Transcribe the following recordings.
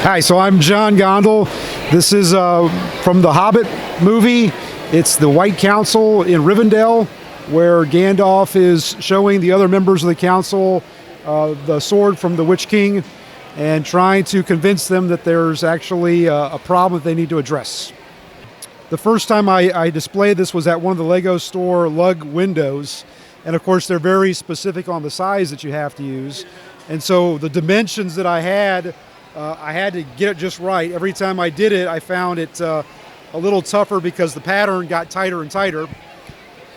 Hi, so I'm John Gondol. This is from the Hobbit movie. It's the White Council in Rivendell, where Gandalf is showing the other members of the council the sword from the Witch King and trying to convince them that there's actually a problem that they need to address. The first time I displayed this was at one of the Lego store lug windows, and of course they're very specific on the size that you have to use. And so the dimensions that I had to get it just right. Every time I did it, I found it a little tougher because the pattern got tighter and tighter.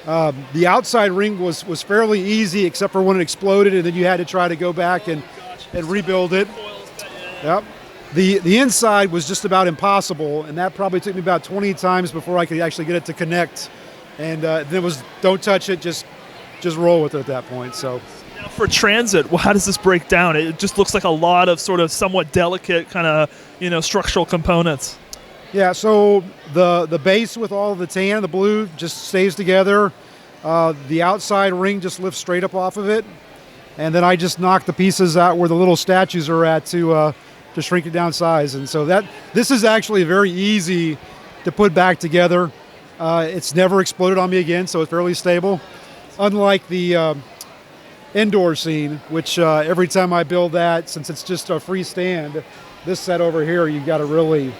The outside ring was fairly easy except for when it exploded, and then you had to try to go back and rebuild it. Yep. The inside was just about impossible, and that probably took me about 20 times before I could actually get it to connect. And then it was don't touch it, just roll with it at that point. So. Now for transit, how does this break down? It just looks like a lot of sort of somewhat delicate kind of structural components. Yeah, so the base with all of the tan and the blue just stays together. The outside ring just lifts straight up off of it. And then I just knock the pieces out where the little statues are at to shrink it down size. And so this is actually very easy to put back together. It's never exploded on me again, so it's fairly stable. Unlike the indoor scene, which every time I build that, since it's just a free stand, this set over here, you've got to really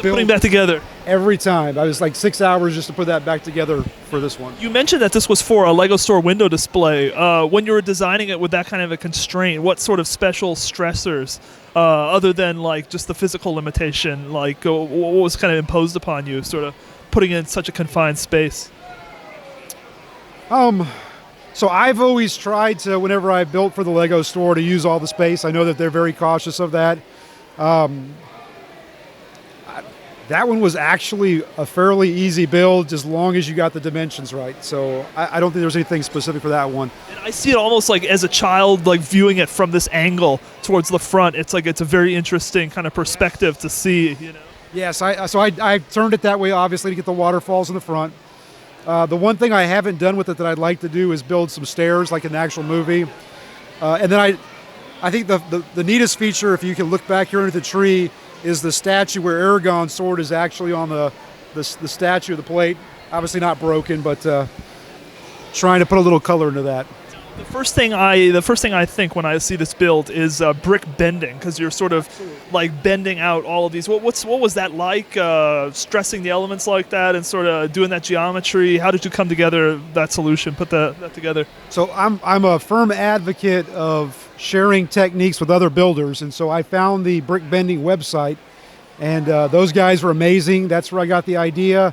putting that together. Every time. I was like 6 hours just to put that back together for this one. You mentioned that this was for a Lego store window display. When you were designing it with that kind of a constraint, what sort of special stressors, other than like just the physical limitation, like what was kind of imposed upon you, sort of putting it in such a confined space? So I've always tried to, whenever I built for the Lego store, to use all the space. I know that they're very cautious of that. That one was actually a fairly easy build as long as you got the dimensions right. So I don't think there's anything specific for that one. And I see it almost like as a child, like viewing it from this angle towards the front. It's like it's a very interesting kind of perspective to see. Yes, I turned it that way, obviously, to get the waterfalls in the front. The one thing I haven't done with it that I'd like to do is build some stairs like in the actual movie. And then I think the neatest feature, if you can look back here under the tree, is the statue where Aragorn's sword is actually on the statue of the plate. Obviously not broken, but trying to put a little color into that. The first thing I think when I see this build is brick bending, because you're sort of like bending out all of these. What was that like? Stressing the elements like that and sort of doing that geometry. How did you come together that solution? Put that together. So I'm a firm advocate of sharing techniques with other builders, and so I found the brick bending website, and those guys were amazing. That's where I got the idea.